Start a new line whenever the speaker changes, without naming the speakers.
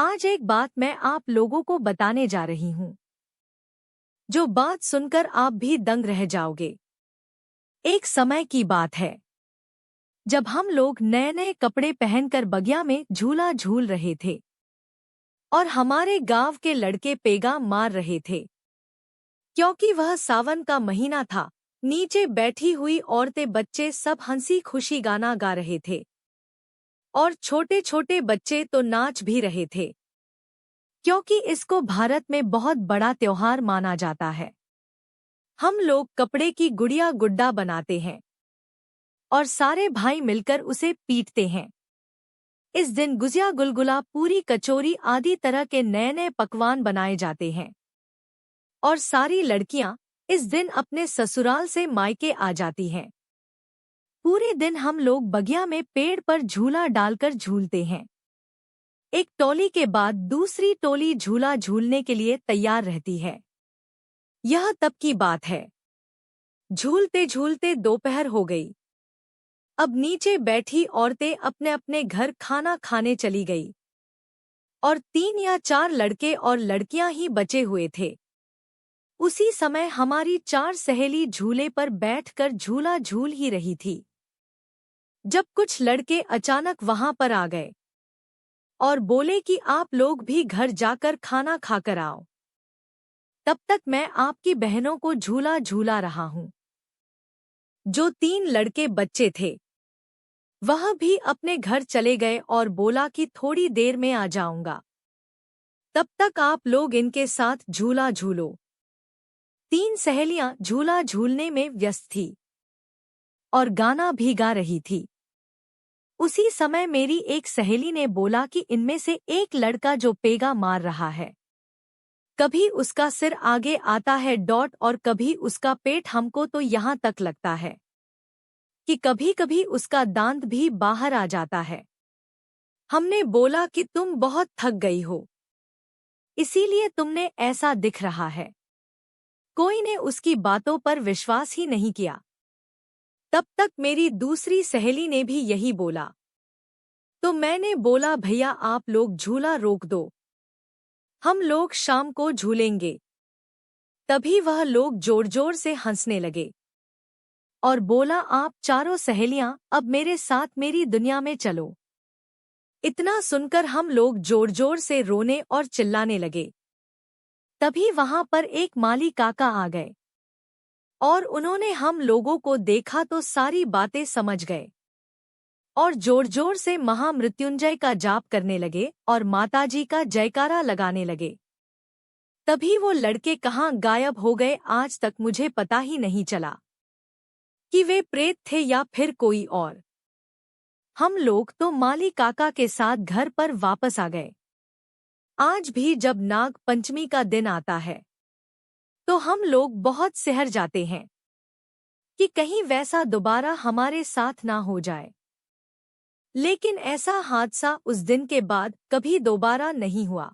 आज एक बात मैं आप लोगों को बताने जा रही हूँ, जो बात सुनकर आप भी दंग रह जाओगे। एक समय की बात है, जब हम लोग नए नए कपड़े पहनकर बगिया में झूला झूल रहे थे और हमारे गांव के लड़के पेगा मार रहे थे। क्योंकि वह सावन का महीना था, नीचे बैठी हुई औरतें बच्चे सब हंसी खुशी गाना गा रहे थे और छोटे छोटे बच्चे तो नाच भी रहे थे, क्योंकि इसको भारत में बहुत बड़ा त्योहार माना जाता है। हम लोग कपड़े की गुड़िया गुड्डा बनाते हैं और सारे भाई मिलकर उसे पीटते हैं। इस दिन गुजिया, गुलगुला, पूरी, कचौरी आदि तरह के नए नए पकवान बनाए जाते हैं और सारी लड़कियां इस दिन अपने ससुराल से मायके आ जाती हैं। पूरे दिन हम लोग बगिया में पेड़ पर झूला डालकर झूलते हैं। एक टोली के बाद दूसरी टोली झूला झूलने के लिए तैयार रहती है। यह तब की बात है। झूलते झूलते दोपहर हो गई। अब नीचे बैठी औरतें अपने अपने घर खाना खाने चली गई और 3 या 4 लड़के और लड़कियां ही बचे हुए थे। उसी समय हमारी 4 सहेली झूले पर बैठकर झूला झूल ही रही थी, जब कुछ लड़के अचानक वहां पर आ गए और बोले कि आप लोग भी घर जाकर खाना खाकर आओ। तब तक मैं आपकी बहनों को झूला झूला रहा हूँ। जो 3 लड़के बच्चे थे वह भी अपने घर चले गए और बोला कि थोड़ी देर में आ जाऊंगा, तब तक आप लोग इनके साथ झूला झूलो। 3 सहेलियां झूला झूलने में व्यस्त थी और गाना भी गा रही थी। उसी समय मेरी एक सहेली ने बोला कि इनमें से एक लड़का जो पेगा मार रहा है, कभी उसका सिर आगे आता है और कभी उसका पेट, हमको तो यहाँ तक लगता है कि कभी कभी उसका दांत भी बाहर आ जाता है। हमने बोला कि तुम बहुत थक गई हो, इसीलिए तुमने ऐसा दिख रहा है। कोई ने उसकी बातों पर विश्वास ही नहीं किया। तब तक मेरी दूसरी सहेली ने भी यही बोला, तो मैंने बोला भैया आप लोग झूला रोक दो, हम लोग शाम को झूलेंगे। तभी वह लोग जोर जोर से हंसने लगे और बोला आप चारों सहेलियां अब मेरे साथ मेरी दुनिया में चलो। इतना सुनकर हम लोग जोर जोर से रोने और चिल्लाने लगे। तभी वहां पर एक माली काका आ गए और उन्होंने हम लोगों को देखा तो सारी बातें समझ गए और जोर जोर से महामृत्युंजय का जाप करने लगे और माताजी का जयकारा लगाने लगे। तभी वो लड़के कहाँ गायब हो गए, आज तक मुझे पता ही नहीं चला कि वे प्रेत थे या फिर कोई और। हम लोग तो माली काका के साथ घर पर वापस आ गए। आज भी जब नाग पंचमी का दिन आता है तो हम लोग बहुत सिहर जाते हैं कि कहीं वैसा दोबारा हमारे साथ ना हो जाए। लेकिन ऐसा हादसा उस दिन के बाद कभी दोबारा नहीं हुआ।